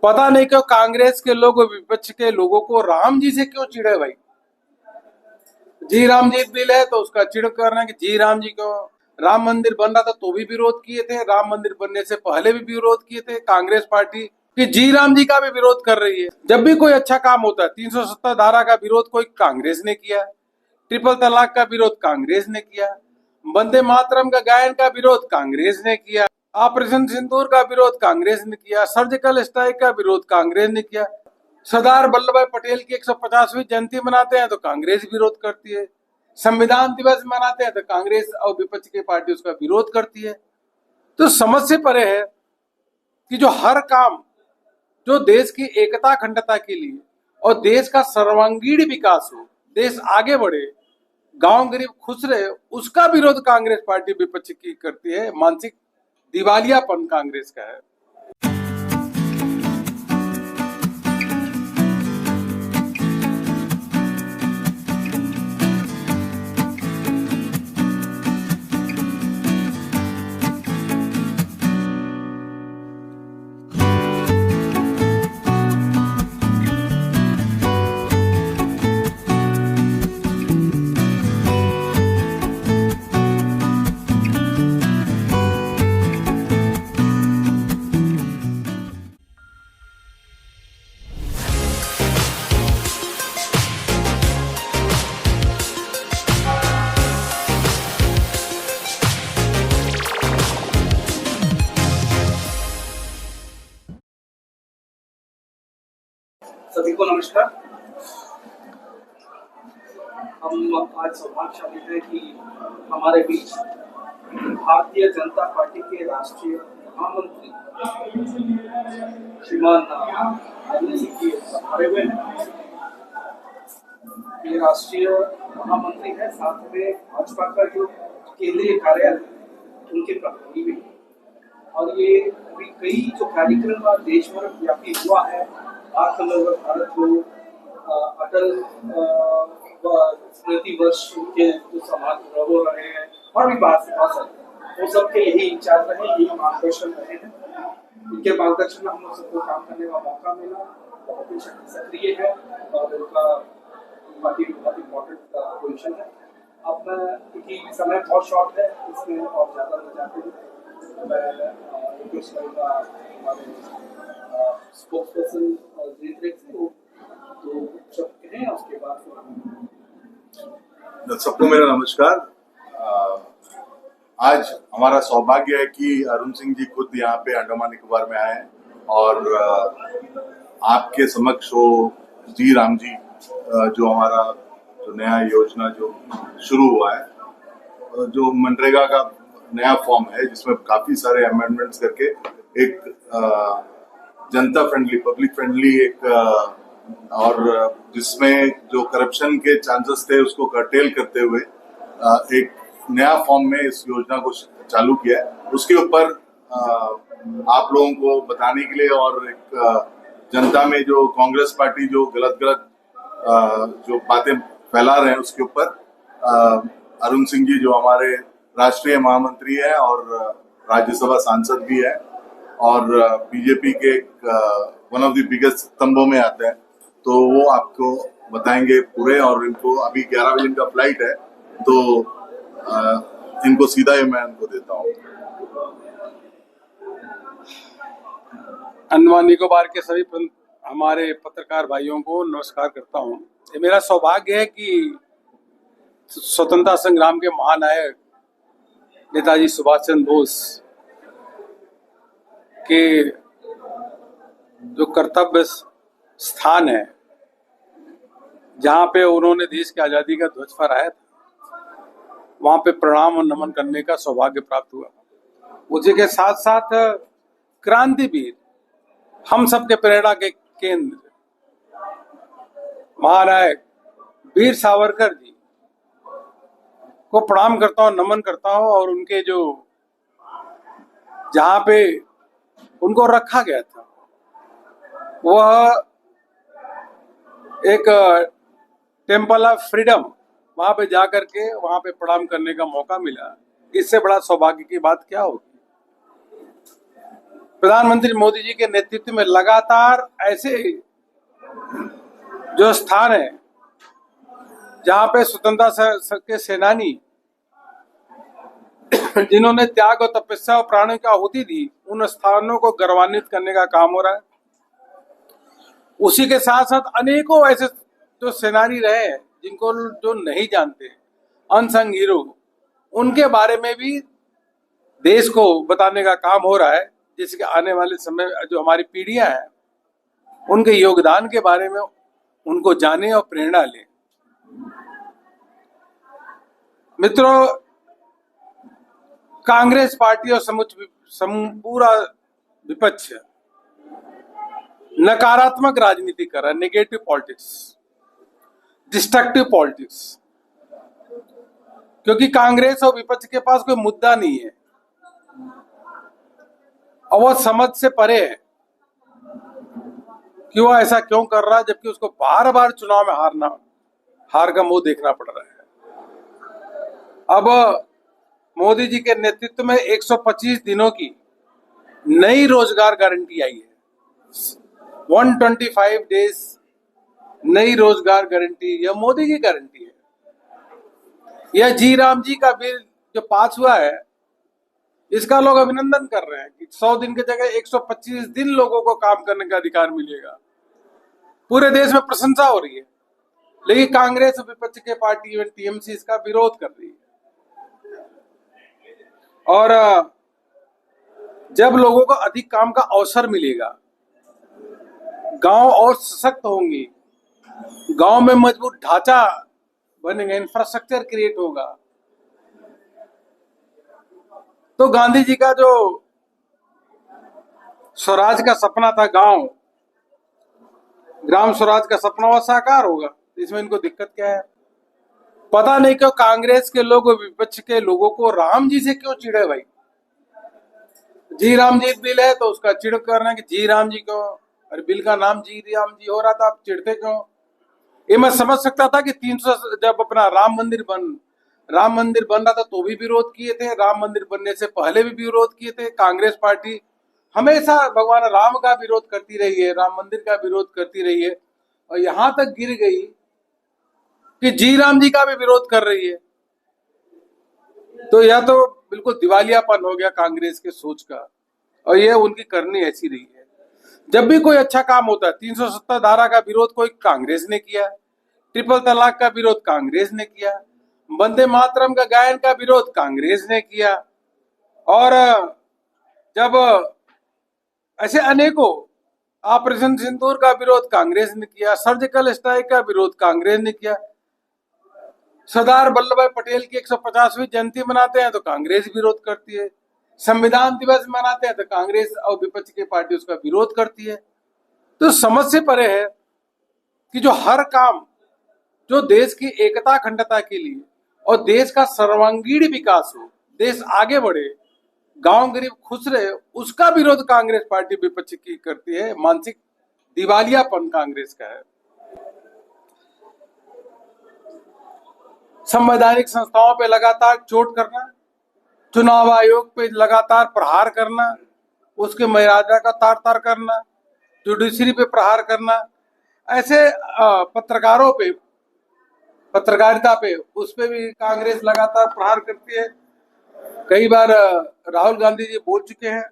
पता नहीं क्यों कांग्रेस के लोग विपक्ष के लोगों को राम जी से क्यों चिढ़े भाई। जी राम जी बिल है तो उसका चिढ़ कर रहे हैं कि जी राम जी क्यों। राम मंदिर बन रहा था तो भी विरोध किए थे, राम मंदिर बनने से पहले भी विरोध किए थे कांग्रेस पार्टी कि जी राम जी का भी विरोध कर रही है। जब भी कोई अच्छा काम होता है 370 धारा का विरोध कोई कांग्रेस ने किया, ट्रिपल तलाक का विरोध कांग्रेस ने किया, वंदे मातरम का गायन का विरोध कांग्रेस ने किया, ऑपरेशन सिंदूर का विरोध कांग्रेस ने किया, सर्जिकल स्ट्राइक का विरोध कांग्रेस ने किया, सरदार वल्लभ भाई पटेल की 150वीं जयंती मनाते हैं तो कांग्रेस विरोध करती है, संविधान दिवस मनाते हैं तो कांग्रेस और विपक्ष की पार्टी उसका विरोध करती है। तो समझ से परे है कि जो हर काम जो देश की एकता अखंडता के लिए और देश का सर्वांगीण विकास हो, देश आगे बढ़े, गांव गरीब खुश रहे, उसका विरोध कांग्रेस पार्टी विपक्ष की करती है। मानसिक दिवालियापन कांग्रेस का है। सभी को नमस्कार। हम आज सौभाग्यशाली है कि हमारे बीच भारतीय जनता पार्टी के राष्ट्रीय महामंत्री श्रीमान अरुण सिंह जी हमारे हुए हैं। ये राष्ट्रीय महामंत्री है, साथ में भाजपा का जो केंद्रीय कार्यालय उनके प्रभारी भी है। और ये अभी कई जो कार्यक्रम देश भर व्यापी हुआ है, आत्मनिर्भर भारत को, अटल स्मृति वर्ष के जो समारोह हो रहे हैं और भी बात वो सबके यही इंचार्ज रहे, यही मार्गदर्शन रहे हैं। इनके मार्गदर्शन में हम लोग सबको काम करने का मौका मिला। बहुत ही सक्रिय है और उनका पार्टी बहुत इम्पोर्टेंट पोजिशन है। अब मैं क्योंकि समय बहुत शॉर्ट है इसमें और ज़्यादा न जाते हुए मैं रिक्वेस्ट करूँगा हमारे स्पोक्सपर्सन उसके बाद सबको मेरा नमस्कार। आज हमारा सौभाग्य है कि अरुण सिंह जी खुद यहाँ पे अंडमान निकोबार में आए हैं और आपके समक्ष वो जी राम जी जो हमारा जो नया योजना जो शुरू हुआ है, जो मनरेगा का नया फॉर्म है जिसमें काफी सारे अमेंडमेंट्स करके एक जनता फ्रेंडली, पब्लिक फ्रेंडली एक और जिसमें जो करप्शन के चांसेस थे उसको कर्टेल करते हुए एक नया फॉर्म में इस योजना को चालू किया है। उसके ऊपर आप लोगों को बताने के लिए और एक जनता में जो कांग्रेस पार्टी जो गलत जो बातें फैला रहे हैं उसके ऊपर अरुण सिंह जी जो हमारे राष्ट्रीय महामंत्री है और राज्यसभा सांसद भी है और बीजेपी के वन ऑफ द बिगेस्ट स्तंभों में आते हैं, तो वो आपको बताएंगे पूरे। और इनको अभी 11 बजे इनका फ्लाइट है तो इनको सीधा ही मैं इनको देता हूँ। अंडमान निकोबार के सभी हमारे पत्रकार भाइयों को नमस्कार करता हूँ। ये मेरा सौभाग्य है कि स्वतंत्रता संग्राम के महानायक नेताजी सुभाष चंद्र बोस के जो कर्तव्य स्थान है जहाँ पे उन्होंने देश की आजादी का ध्वज फहराया था, वहां पे प्रणाम और नमन करने का सौभाग्य प्राप्त हुआ। मुझे के साथ साथ क्रांतिवीर, हम सबके प्रेरणा के केंद्र महानायक वीर सावरकर जी को प्रणाम करता हूँ, नमन करता हूँ। और उनके जो जहाँ पे उनको रखा गया था वह एक टेम्पल ऑफ फ्रीडम, वहां पे जाकर के वहां पे प्रणाम करने का मौका मिला। इससे बड़ा सौभाग्य की बात क्या होगी। प्रधानमंत्री मोदी जी के नेतृत्व में लगातार ऐसे जो स्थान है जहां पे स्वतंत्रता के सेनानी जिन्होंने त्याग और तपस्या और प्राणों की आहुति दी, उन स्थानों को गौरवान्वित करने का काम हो रहा है। उसी के साथ साथ अनेकों ऐसे जो सेनानी रहे हैं जिनको जो नहीं जानते, अनसंग हीरो, उनके बारे में भी देश को बताने का काम हो रहा है, जिससे कि आने वाले समय जो हमारी पीढ़ियां हैं उनके योगदान के बारे में उनको जाने और प्रेरणा लें। मित्रों, कांग्रेस पार्टी और पूरा विपक्ष नकारात्मक राजनीति कर रहा है, नेगेटिव पॉलिटिक्स, डिस्ट्रक्टिव पॉलिटिक्स, क्योंकि कांग्रेस और विपक्ष के पास कोई मुद्दा नहीं है और वह समझ से परे है कि वह ऐसा क्यों कर रहा है, जबकि उसको बार बार चुनाव में हार का मुंह देखना पड़ रहा है। अब मोदी जी के नेतृत्व में 125 दिनों की नई रोजगार गारंटी आई है। 125 डेज नई रोजगार गारंटी, यह मोदी की गारंटी है। यह जी राम जी का बिल जो पास हुआ है, इसका लोग अभिनंदन कर रहे हैं कि 100 दिन की जगह 125 दिन लोगों को काम करने का अधिकार मिलेगा। पूरे देश में प्रशंसा हो रही है, लेकिन कांग्रेस और विपक्ष के पार्टी इवन टीएमसी इसका विरोध कर रही है। और जब लोगों को अधिक काम का अवसर मिलेगा, गांव और सशक्त होंगे, गांव में मजबूत ढांचा बनेगा, इंफ्रास्ट्रक्चर क्रिएट होगा, तो गांधी जी का जो स्वराज का सपना था, ग्राम स्वराज का सपना, वह साकार होगा। इसमें इनको दिक्कत क्या है? पता नहीं क्यों कांग्रेस के लोग विपक्ष के लोगों को राम जी से क्यों चिढ़े भाई। जी राम जी बिल है तो उसका चिढ़ कर रहे हैं कि जी राम जी क्यों, अरे बिल का नाम जी राम जी हो रहा था, आप चिढ़ते क्यों? ये मैं समझ सकता था कि 300 जब अपना राम मंदिर बन रहा था तो भी विरोध किए थे, राम मंदिर बनने से पहले भी विरोध किए थे। कांग्रेस पार्टी हमेशा भगवान राम का विरोध करती रही है, राम मंदिर का विरोध करती रही है, और यहां तक गिर गई कि जी राम जी का भी विरोध कर रही है। तो यह तो बिल्कुल दिवालियापन हो गया कांग्रेस के सोच का, और यह उनकी करनी ऐसी रही है। जब भी कोई अच्छा काम होता है, 370 धारा का विरोध कोई कांग्रेस ने किया, ट्रिपल तलाक का विरोध कांग्रेस ने किया, वंदे मातरम का गायन का विरोध कांग्रेस ने किया, और जब ऐसे अनेकों ऑपरेशन सिंदूर का विरोध कांग्रेस ने किया, सर्जिकल स्ट्राइक का विरोध कांग्रेस ने किया, सरदार वल्लभ भाई पटेल की 150वीं जयंती मनाते हैं तो कांग्रेस विरोध करती है, संविधान दिवस मनाते हैं तो कांग्रेस और विपक्ष की पार्टी उसका विरोध करती है। तो समझ से परे है कि जो हर काम जो देश की एकता अखंडता के लिए और देश का सर्वांगीण विकास हो, देश आगे बढ़े, गांव गरीब खुश रहे, उसका विरोध कांग्रेस पार्टी विपक्ष की करती है। मानसिक दिवालियापन कांग्रेस का है। संवैधानिक संस्थाओं पे लगातार चोट करना, चुनाव आयोग पे लगातार प्रहार करना, उसके मर्यादा का तार तार करना, जुडिशरी पे प्रहार करना, ऐसे पत्रकारों पे, पत्रकारिता पे, उस पे भी कांग्रेस लगातार प्रहार करती है। कई बार राहुल गांधी जी बोल चुके हैं,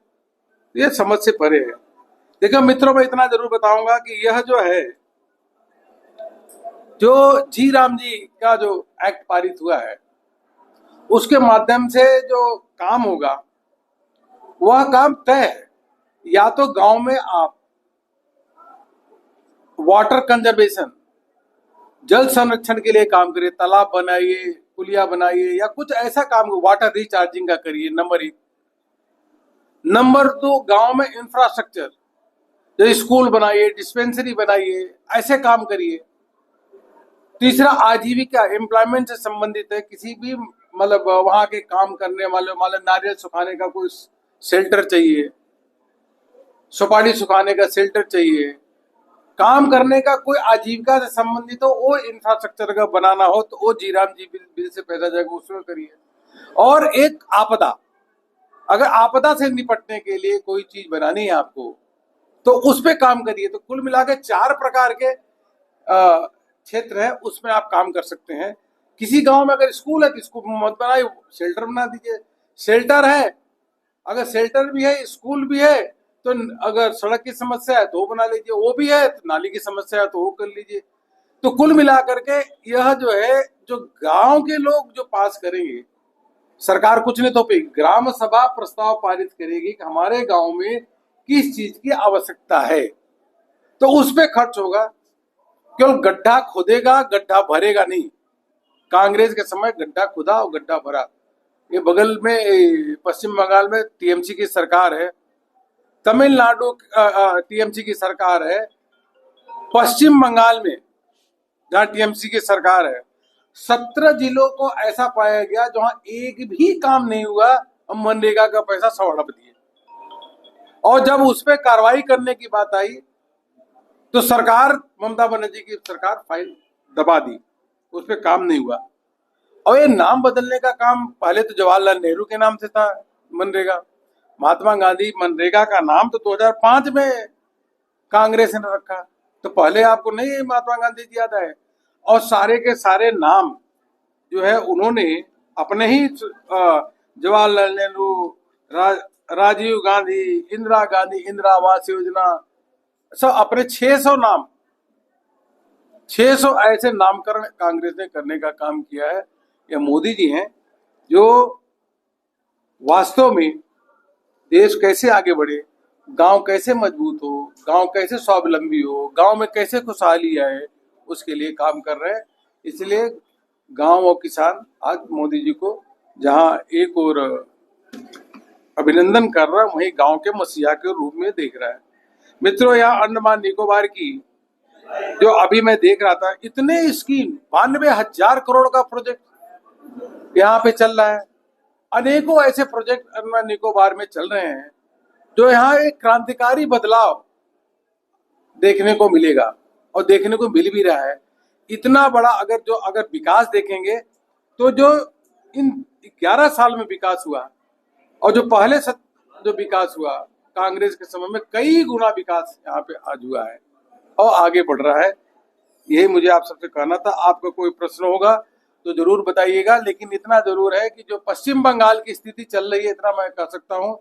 ये समझ से परे है। देखो मित्रों, मैं इतना जरूर बताऊंगा कि यह जो है, जो जी राम जी का जो एक्ट पारित हुआ है, उसके माध्यम से जो काम होगा वह काम तय है। या तो गांव में आप वाटर कंजर्वेशन, जल संरक्षण के लिए काम करिए, तालाब बनाइए, पुलिया बनाइए, या कुछ ऐसा काम, वाटर रिचार्जिंग का करिए, नंबर 1। नंबर 2, गांव में इंफ्रास्ट्रक्चर, जो स्कूल बनाइए, डिस्पेंसरी बनाइए, ऐसे काम करिए। तीसरा, आजीविका, एम्प्लॉयमेंट से संबंधित है, किसी भी मतलब वहां के काम करने वाले, मतलब नारियल सुखाने का कोई शेल्टर चाहिए, सुपारी सुखाने का शेल्टर चाहिए, काम करने का कोई आजीविका से संबंधित हो, वो इंफ्रास्ट्रक्चर का बनाना हो, तो वो जी राम जी बिल से पैसा जाएगा, उसमें करिए। और एक आपदा, अगर आपदा से निपटने के लिए कोई चीज बनानी है आपको, तो उस पे काम करिए। तो कुल मिला के 4 प्रकार के क्षेत्र है, उसमें आप काम कर सकते हैं। किसी गांव में अगर स्कूल है तो स्कूल मत बनाइए, शेल्टर बना दीजिए। शेल्टर है, अगर शेल्टर भी है, स्कूल भी है, तो अगर सड़क की समस्या है तो वो बना लीजिए, वो भी है तो नाली की समस्या है तो वो कर लीजिए। तो कुल मिलाकर के यह जो है, जो गांव के लोग जो पास करेंगे, सरकार कुछ नहीं तो ग्राम सभा प्रस्ताव पारित करेगी कि हमारे गांव में किस चीज की आवश्यकता है, तो उस पे खर्च होगा। केवल गड्ढा खोदेगा, गड्ढा भरेगा नहीं। कांग्रेस के समय गड्ढा खुदा और गड्ढा भरा। ये बगल में पश्चिम बंगाल में टीएमसी की सरकार है, तमिलनाडु टीएमसी की सरकार है, पश्चिम बंगाल में जहां टीएमसी की सरकार है, 17 जिलों को ऐसा पाया गया जहां एक भी काम नहीं हुआ, हम मनरेगा का पैसा सब हड़प दिए। और जब उस पर कार्रवाई करने की बात आई तो सरकार, ममता बनर्जी की सरकार फाइल दबा दी, उस पर काम नहीं हुआ। और ये नाम बदलने का काम पहले तो जवाहरलाल नेहरू के नाम से था मनरेगा, महात्मा गांधी मनरेगा का नाम तो 2005 में कांग्रेस ने रखा, तो पहले आपको नहीं महात्मा गांधी जी याद है। और सारे के सारे नाम जो है उन्होंने अपने ही जवाहरलाल नेहरू, राजीव गांधी, इंदिरा गांधी इंदिरा आवास योजना, सब अपने 600 नाम, 600 ऐसे नामकरण कांग्रेस ने करने का काम किया है। ये मोदी जी हैं जो वास्तव में देश कैसे आगे बढ़े, गांव कैसे मजबूत हो, गांव कैसे स्वावलंबी हो, गांव में कैसे खुशहाली आए, उसके लिए काम कर रहे हैं। इसलिए गांव और किसान आज मोदी जी को जहां एक और अभिनंदन कर रहा है, वहीं गांव के मसीहा के रूप में देख रहा है। मित्रों, यहाँ अंडमान निकोबार की जो अभी मैं देख रहा था, इतने स्कीम 92,000 करोड़ का प्रोजेक्ट यहाँ पे चल रहा है। अनेकों ऐसे प्रोजेक्ट अंडमान निकोबार में चल रहे हैं जो यहाँ एक क्रांतिकारी बदलाव देखने को मिलेगा और देखने को मिल भी रहा है। इतना बड़ा अगर विकास देखेंगे तो जो इन 11 साल में विकास हुआ और जो पहले जो विकास हुआ कांग्रेस के समय में, कई गुना विकास यहाँ पे आज हुआ है और आगे बढ़ रहा है। यही मुझे आप सबसे कहना था। आपका कोई प्रश्न होगा तो जरूर बताइएगा, लेकिन इतना जरूर है कि जो पश्चिम बंगाल की स्थिति चल रही है, इतना मैं कह सकता हूँ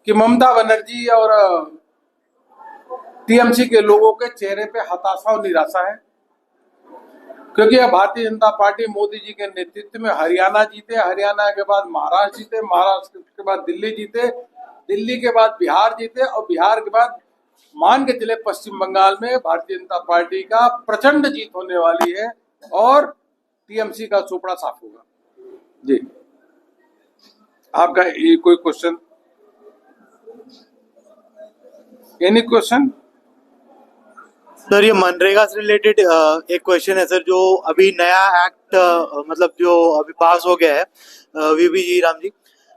कि ममता बनर्जी और टीएमसी के लोगों के चेहरे पे हताशा और निराशा है, क्योंकि अब भारतीय जनता पार्टी मोदी जी के नेतृत्व में हरियाणा जीते, हरियाणा के बाद महाराष्ट्र जीते, महाराष्ट्र के बाद दिल्ली जीते, दिल्ली के बाद बिहार जीते और बिहार के बाद मान के चले पश्चिम बंगाल में भारतीय जनता पार्टी का प्रचंड जीत होने वाली है और टीएमसी का सुपड़ा साफ होगा। जी, आपका कोई क्वेश्चन? Any question? सर, ये मनरेगा से रिलेटेड एक क्वेश्चन है सर। जो अभी नया एक्ट मतलब जो अभी पास हो गया है वीबी जी राम जी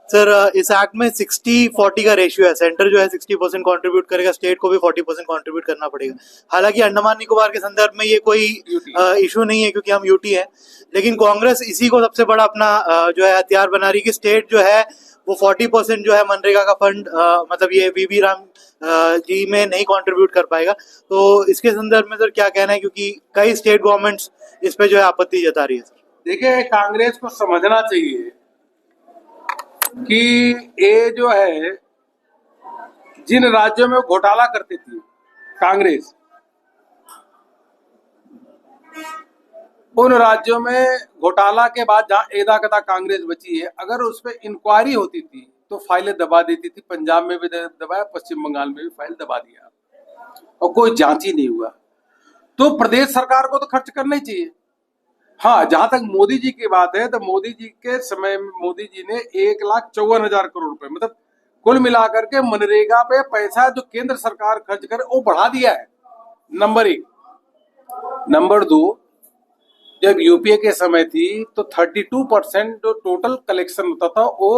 सर, इस एक्ट में 60-40 का रेशियो है। सेंटर जो है 60% कंट्रीब्यूट करेगा, स्टेट को भी 40% कंट्रीब्यूट करना पड़ेगा। हालांकि अंडमान निकोबार के संदर्भ में ये कोई इशू नहीं है क्योंकि हम यूटी है, लेकिन कांग्रेस इसी को सबसे बड़ा अपना जो है हथियार बना रही है कि स्टेट जो है वो 40% जो है मनरेगा का फंड मतलब ये वीबी राम जी में नहीं कंट्रीब्यूट कर पाएगा। तो इसके संदर्भ में सर क्या कहना है, क्योंकि कई स्टेट गवर्नमेंट्स इस पे जो है आपत्ति जता रही है सर। देखिए, कांग्रेस को समझना चाहिए कि ये जो है जिन राज्यों में घोटाला करती थी कांग्रेस, उन राज्यों में घोटाला के बाद जहां एदा कदा कांग्रेस बची है, अगर उस पर इंक्वायरी होती थी तो फाइलें दबा देती थी। पंजाब में भी दबाया, पश्चिम बंगाल में भी फाइल दबा दिया और कोई जांच ही नहीं हुआ। तो प्रदेश सरकार को तो खर्च करना ही चाहिए। हाँ, जहां तक मोदी जी की बात है तो मोदी जी के समय में मोदी जी ने 1,54,000 करोड़ रुपए, मतलब कुल मिलाकर के मनरेगा पे पैसा जो केंद्र सरकार खर्च करे वो बढ़ा दिया है, नंबर 1। नंबर 2, जब यूपीए के समय थी तो 32% जो टोटल कलेक्शन होता था वो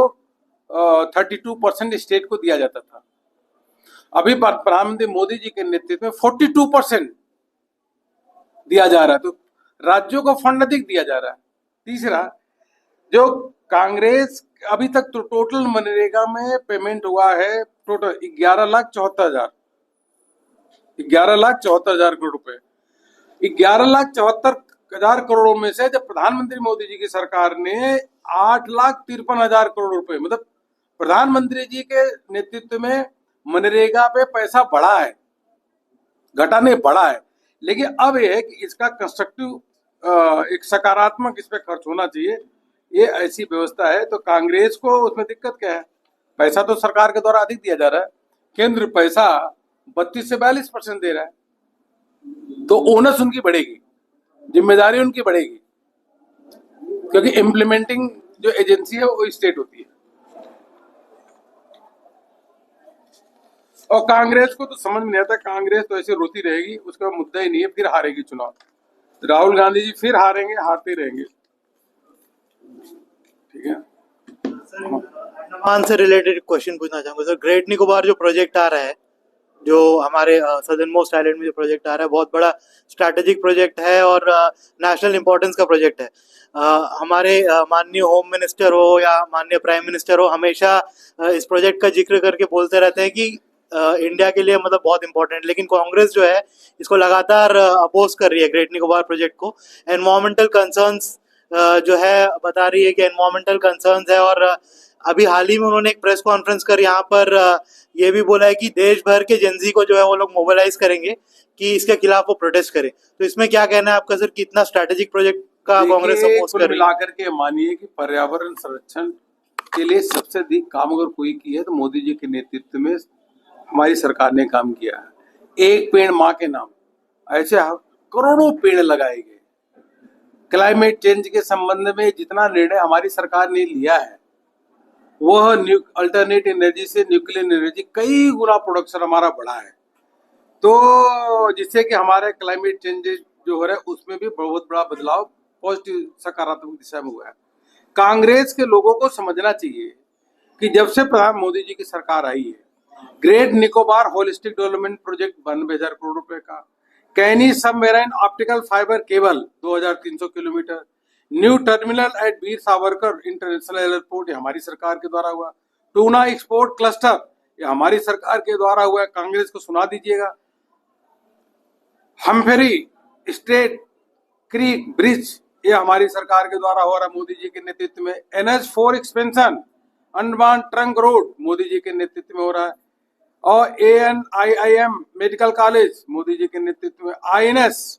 32% स्टेट को दिया जाता था। अभी प्रधानमंत्री मोदी जी के नेतृत्व में 42% दिया जा रहा है, तो राज्यों को फंड अधिक दिया जा रहा है। तीसरा, जो कांग्रेस अभी तक तो टोटल मनरेगा में पेमेंट हुआ है टोटल 11,74,000 करोड़ रुपए। 11,74,000 करोड़ में से जब प्रधानमंत्री मोदी जी की सरकार ने 8,53,000 करोड़ रुपए, मतलब प्रधानमंत्री जी के नेतृत्व में मनरेगा पे पैसा बढ़ा है, घटा नहीं बढ़ा है। लेकिन अब यह है कि इसका कंस्ट्रक्टिव एक सकारात्मक इस पे खर्च होना चाहिए, ये ऐसी व्यवस्था है। तो कांग्रेस को उसमें दिक्कत क्या है? पैसा तो सरकार के द्वारा अधिक दिया जा रहा है, केंद्र पैसा 32 से 42% दे रहा है, तो ओनस उनकी बढ़ेगी, जिम्मेदारी उनकी बढ़ेगी, क्योंकि इम्प्लीमेंटिंग जो एजेंसी है वो स्टेट होती है। और कांग्रेस को तो समझ में नहीं आता, कांग्रेस तो ऐसे रोती रहेगी, उसका मुद्दा ही नहीं है, फिर हारेगी चुनाव। राहुल गांधी जी फिर हारेंगे, हारते रहेंगे। ठीक है। अंडमान से रिलेटेड क्वेश्चन पूछना चाहूंगा सर। ग्रेट निकोबार जो प्रोजेक्ट आ रहा है, जो हमारे सदर्न मोस्ट आइलैंड में जो प्रोजेक्ट आ रहा है, बहुत बड़ा स्ट्रैटेजिक प्रोजेक्ट है और नेशनल इंपॉर्टेंस का प्रोजेक्ट है। हमारे माननीय होम मिनिस्टर हो या माननीय प्राइम मिनिस्टर हो, हमेशा इस प्रोजेक्ट का जिक्र करके बोलते रहते हैं कि इंडिया के लिए मतलब बहुत इंपॉर्टेंट, लेकिन कांग्रेस जो है इसको लगातार अपोज कर रही है ग्रेट निकोबार प्रोजेक्ट को। एनवायरमेंटल कंसर्न्स जो है बता रही है कि एनवायरमेंटल कंसर्न्स है, और अभी हाल ही में उन्होंने एक प्रेस कॉन्फ्रेंस कर यहाँ पर ये भी बोला है कि देश भर के जेनजी को जो है वो लोग मोबिलाइज करेंगे कि इसके खिलाफ वो प्रोटेस्ट करें। तो इसमें क्या कहना है आपका सर, कितना स्ट्रैटेजिक प्रोजेक्ट का कांग्रेस सपोर्ट कर रही है? मिलाकर के मानिए कि पर्यावरण संरक्षण के लिए सबसे अधिक काम अगर कोई की है तो मोदी जी के नेतृत्व में हमारी सरकार ने काम किया है। एक पेड़ माँ के नाम, ऐसे करोड़ों पेड़ लगाए गए। क्लाइमेट चेंज के संबंध में जितना निर्णय हमारी सरकार ने लिया है, वह अल्टरनेट एनर्जी से न्यूक्लियर एनर्जी कई गुना प्रोडक्शन हमारा बढ़ा है, तो जिससे कि हमारे क्लाइमेट चेंजेस जो हो रहा है उसमें भी बहुत बड़ा बदलाव पॉजिटिव सकारात्मक दिशा में हुआ है। कांग्रेस के लोगों को समझना चाहिए कि जब से प्रधान मोदी जी की सरकार आई है, Great Nicobar holistic development project 92,000 crore रुपए का, CANI submarine optical fibre cable 2,300 kilometre, new terminal at Veer Savarkar international airport ये हमारी सरकार के द्वारा हुआ, टूना एक्सपोर्ट क्लस्टर ये हमारी सरकार के द्वारा हुआ है। कांग्रेस को सुना दीजिएगा। हम्फेरी स्टेट क्रीक ब्रिज ये हमारी सरकार के द्वारा हो रहा है, मोदी जी के नेतृत्व में। NH4 expansion, Andaman trunk road Modi ji के नेतृत्व में हो रहा है, और ANIIM medical college Modi ji के नेतृत्व में, INS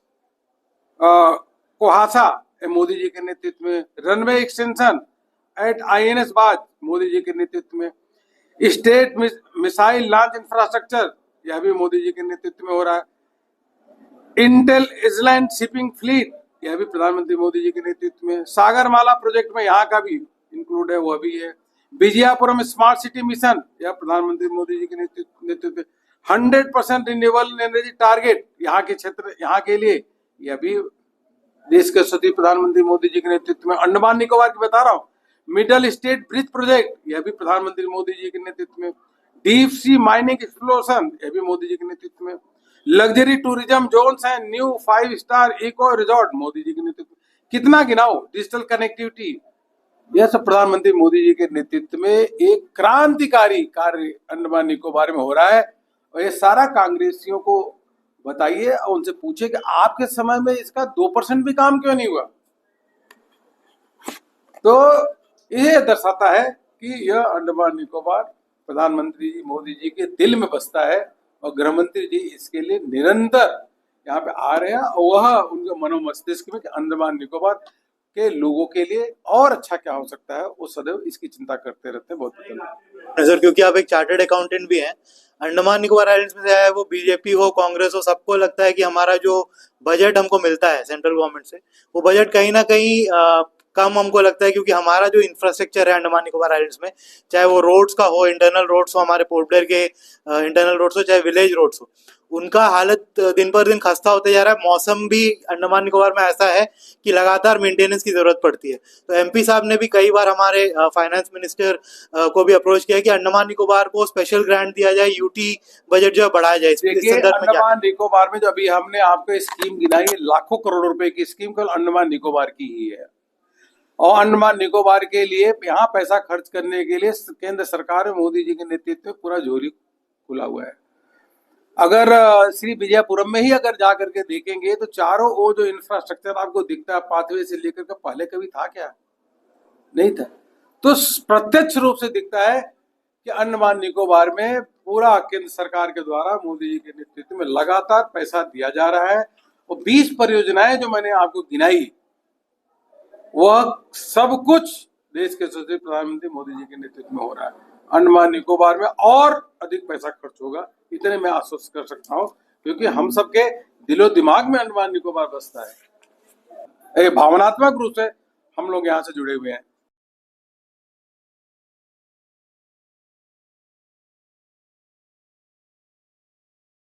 कोहासा मोदी जी के नेतृत्व में, रनवे एक्सटेंशन एट INS बाज मोदी जी के नेतृत्व में, स्टेट मिसाइल लॉन्च इंफ्रास्ट्रक्चर यह भी मोदी जी के नेतृत्व में हो रहा है, इंटेल इजलैंड शिपिंग फ्लीट यह भी प्रधानमंत्री मोदी जी के नेतृत्व में, सागरमाला प्रोजेक्ट में यहाँ का भी इंक्लूड है, वह भी है, विजयापुरम स्मार्ट सिटी मिशन यह प्रधानमंत्री मोदी जी के नेतृत्व में, 100% रिन्यूएबल एनर्जी टारगेट यहाँ के क्षेत्र यहाँ के लिए यह भी देश के सती प्रधानमंत्री मोदी जी के नेतृत्व में। अंडमान निकोबार की बता रहा हूँ, मिडल स्टेट ब्रिज प्रोजेक्ट यह भी प्रधानमंत्री मोदी जी के नेतृत्व में, डीप सी माइनिंग एक्सप्लोरेशन यह भी मोदी जी के नेतृत्व में, luxury tourism zones and new 5-स्टार इको रिजॉर्ट मोदी जी के नेतृत्व में। कितना गिनाओ, डिजिटल कनेक्टिविटी यह सब प्रधानमंत्री मोदी जी के नेतृत्व में एक क्रांतिकारी कार्य अंडमान निकोबार में हो रहा है। और ये सारा कांग्रेसियों को बताइए और उनसे पूछिए कि आपके समय में इसका 2% भी काम क्यों नहीं हुआ। तो यह दर्शाता है कि यह अंडमान निकोबार प्रधानमंत्री मोदी जी के दिल में बसता है, और गृह मंत्री जी इसके लिए निरंतर यहाँ पे आ रहे हैं, और वह उनके मनोमस्तिष्क में कि अंडमान निकोबार के लोगों के लिए और अच्छा क्या हो सकता है, वो सदैव इसकी चिंता करते रहते हैं। बहुत धन्यवाद सर, क्योंकि आप एक चार्टर्ड अकाउंटेंट भी हैं, अंडमान निकोबार आइलैंड्स में चाहे वो बीजेपी हो, कांग्रेस हो, सबको लगता है कि हमारा जो बजट हमको मिलता है सेंट्रल गवर्नमेंट से, वो बजट कहीं ना कहीं कम हमको लगता है, क्योंकि हमारा जो इंफ्रास्ट्रक्चर है अंडमान निकोबार आइलैंड्स में, चाहे वो रोड्स का हो, इंटरनल रोड्स हो, हमारे पोर्ट ब्लेयर के इंटरनल रोड्स हो, चाहे विलेज रोड्स हो, उनका हालत दिन पर दिन खस्ता होते जा रहा है। मौसम भी अंडमान निकोबार में ऐसा है कि लगातार मेंटेनेंस की जरूरत पड़ती है। तो MP साहब ने भी कई बार हमारे फाइनेंस मिनिस्टर को भी अप्रोच किया कि अंडमान निकोबार को स्पेशल ग्रांट दिया जाए, UT बजट जो है बढ़ाया जाए। अंडमान निकोबार में जो अभी हमने आपको स्कीम गिनाई, लाखों करोड़ रुपए की स्कीम केवल अंडमान निकोबार की ही है, और अंडमान निकोबार के लिए यहाँ पैसा खर्च करने के लिए केंद्र सरकार में मोदी जी के नेतृत्व में पूरा झोली खुला हुआ है। अगर श्री विजयपुरम में ही अगर जा करके देखेंगे तो चारों ओर जो इंफ्रास्ट्रक्चर आपको दिखता है पाथवे से लेकर के, पहले कभी था क्या? नहीं था। तो प्रत्यक्ष रूप से दिखता है कि अंडमान निकोबार में पूरा केंद्र सरकार के द्वारा मोदी जी के नेतृत्व में लगातार पैसा दिया जा रहा है। और 20 परियोजनाएं जो मैंने आपको गिनाई, वह सब कुछ देश के यशस्वी प्रधानमंत्री मोदी जी के नेतृत्व में हो रहा है। अंडमान निकोबार में और अधिक पैसा खर्च होगा, इतने मैं आश्वस्त कर सकता हूँ, क्योंकि हम सबके दिलो दिमाग में अंडमान निकोबार बसता है। भावनात्मक रूप से हम लोग यहाँ से जुड़े हुए हैं।